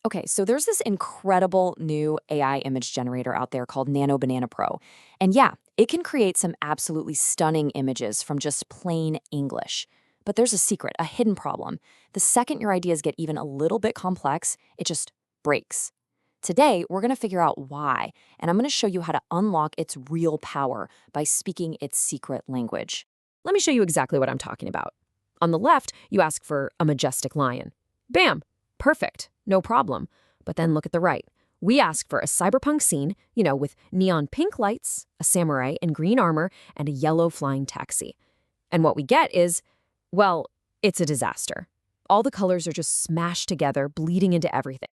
Okay, so there's this incredible new AI image generator out there called Nano Banana Pro. And yeah, it can create some absolutely stunning images from just plain English. But there's a secret, a hidden problem. The second your ideas get even a little bit complex, it just breaks. Today, we're going to figure out why, and I'm going to show you how to unlock its real power by speaking its secret language. Let me show you exactly what I'm talking about. On the left, you ask for a majestic lion. Bam! Perfect. No problem. But then look at the right. We ask for a cyberpunk scene, with neon pink lights, a samurai in green armor, and a yellow flying taxi. And what we get is, well, it's a disaster. All the colors are just smashed together, bleeding into everything.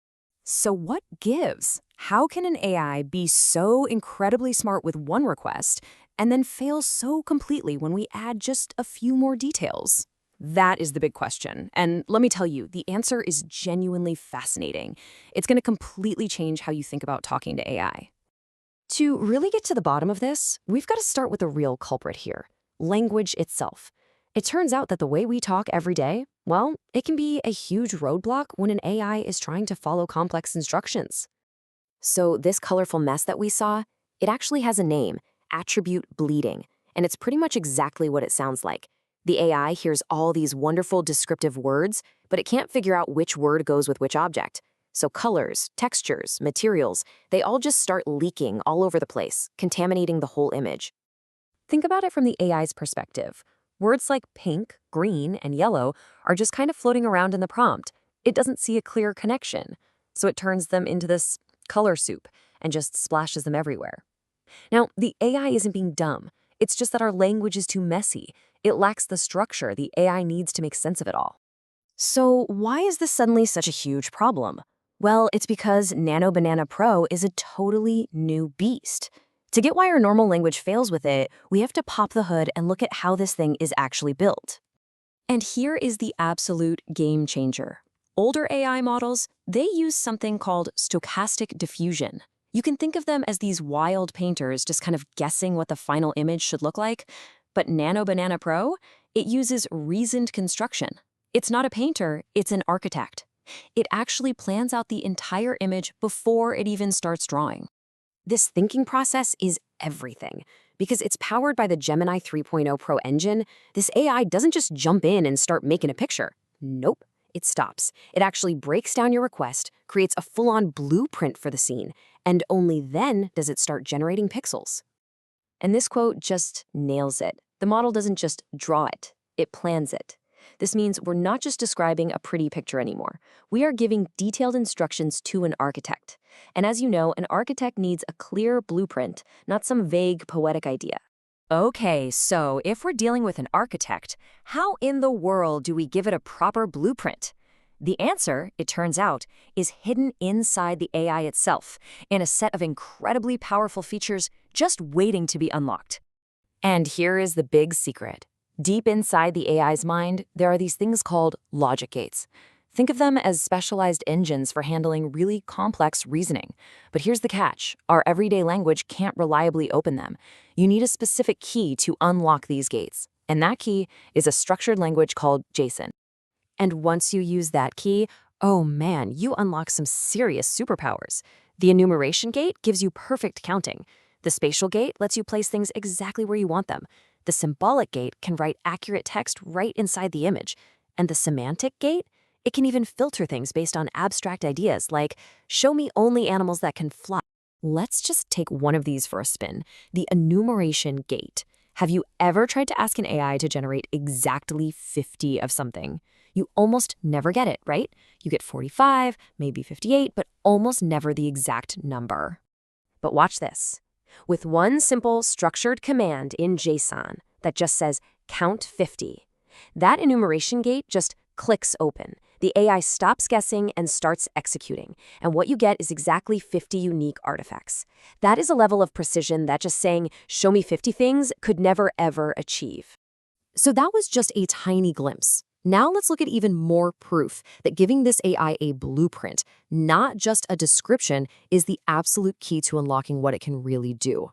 So what gives? How can an AI be so incredibly smart with one request and then fail so completely when we add just a few more details? That is the big question. And let me tell you, the answer is genuinely fascinating. It's going to completely change how you think about talking to AI. To really get to the bottom of this, we've got to start with the real culprit here, language itself. It turns out that the way we talk every day, well, it can be a huge roadblock when an AI is trying to follow complex instructions. So this colorful mess that we saw, it actually has a name, attribute bleeding, and it's pretty much exactly what it sounds like. The AI hears all these wonderful descriptive words, but it can't figure out which word goes with which object. So colors, textures, materials, they all just start leaking all over the place, contaminating the whole image. Think about it from the AI's perspective. Words like pink, green, and yellow are just kind of floating around in the prompt. It doesn't see a clear connection, so it turns them into this color soup and just splashes them everywhere. Now, the AI isn't being dumb. It's just that our language is too messy. It lacks the structure the AI needs to make sense of it all. So why is this suddenly such a huge problem? Well, it's because Nano Banana Pro is a totally new beast. To get why our normal language fails with it, we have to pop the hood and look at how this thing is actually built. And here is the absolute game changer. Older AI models, they use something called stochastic diffusion. You can think of them as these wild painters just kind of guessing what the final image should look like. But Nano Banana Pro, it uses reasoned construction. It's not a painter, it's an architect. It actually plans out the entire image before it even starts drawing. This thinking process is everything. Because it's powered by the Gemini 3.0 Pro engine, this AI doesn't just jump in and start making a picture. Nope, it stops. It actually breaks down your request, creates a full-on blueprint for the scene, and only then does it start generating pixels. And this quote just nails it. The model doesn't just draw it, it plans it. This means we're not just describing a pretty picture anymore. We are giving detailed instructions to an architect. And as you know, an architect needs a clear blueprint, not some vague poetic idea. Okay, so if we're dealing with an architect, how in the world do we give it a proper blueprint? The answer, it turns out, is hidden inside the AI itself, in a set of incredibly powerful features just waiting to be unlocked. And here is the big secret. Deep inside the AI's mind, there are these things called logic gates. Think of them as specialized engines for handling really complex reasoning. But here's the catch. Our everyday language can't reliably open them. You need a specific key to unlock these gates. And that key is a structured language called JSON. And once you use that key, oh man, you unlock some serious superpowers. The enumeration gate gives you perfect counting. The spatial gate lets you place things exactly where you want them. The symbolic gate can write accurate text right inside the image. And the semantic gate, it can even filter things based on abstract ideas like, show me only animals that can fly. Let's just take one of these for a spin, the enumeration gate. Have you ever tried to ask an AI to generate exactly 50 of something? You almost never get it, right? You get 45, maybe 58, but almost never the exact number. But watch this. With one simple structured command in JSON that just says count 50, that enumeration gate just clicks open. The AI stops guessing and starts executing, and what you get is exactly 50 unique artifacts. That is a level of precision that just saying, show me 50 things, could never ever achieve. So that was just a tiny glimpse. Now let's look at even more proof that giving this AI a blueprint, not just a description, is the absolute key to unlocking what it can really do.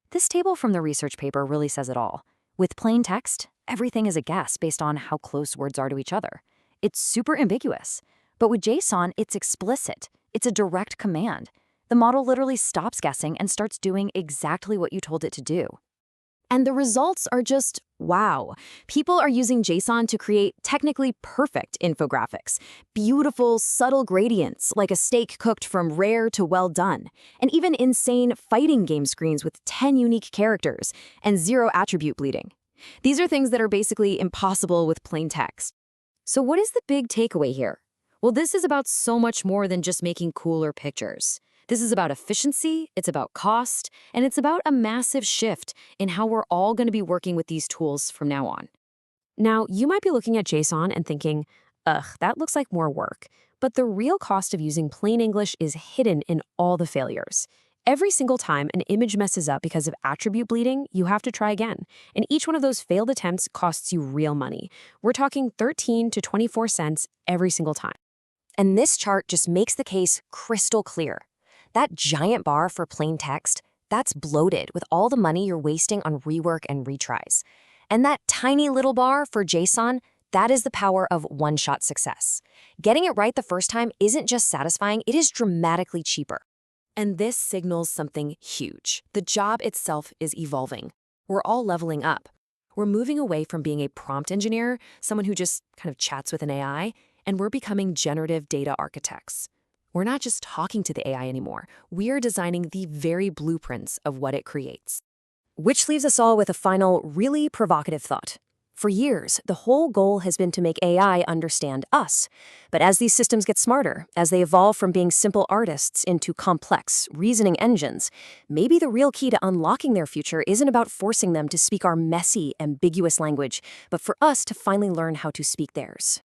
This table from the research paper really says it all. With plain text, everything is a guess based on how close words are to each other. It's super ambiguous. But with JSON, it's explicit. It's a direct command. The model literally stops guessing and starts doing exactly what you told it to do. And the results are just wow. People are using JSON to create technically perfect infographics. Beautiful, subtle gradients, like a steak cooked from rare to well done. And even insane fighting game screens with 10 unique characters and 0 attribute bleeding. These are things that are basically impossible with plain text. So what is the big takeaway here? Well, this is about so much more than just making cooler pictures. This is about efficiency, it's about cost, and it's about a massive shift in how we're all going to be working with these tools from now on. Now, you might be looking at JSON and thinking, ugh, that looks like more work. But the real cost of using plain English is hidden in all the failures. Every single time an image messes up because of attribute bleeding, you have to try again. And each one of those failed attempts costs you real money. We're talking 13 to 24 cents every single time. And this chart just makes the case crystal clear. That giant bar for plain text, that's bloated with all the money you're wasting on rework and retries. And that tiny little bar for JSON, that is the power of one-shot success. Getting it right the first time isn't just satisfying, it is dramatically cheaper. And this signals something huge. The job itself is evolving. We're all leveling up. We're moving away from being a prompt engineer, someone who just kind of chats with an AI, and we're becoming generative data architects. We're not just talking to the AI anymore. We're designing the very blueprints of what it creates. Which leaves us all with a final, really provocative thought. For years, the whole goal has been to make AI understand us. But as these systems get smarter, as they evolve from being simple artists into complex, reasoning engines, maybe the real key to unlocking their future isn't about forcing them to speak our messy, ambiguous language, but for us to finally learn how to speak theirs.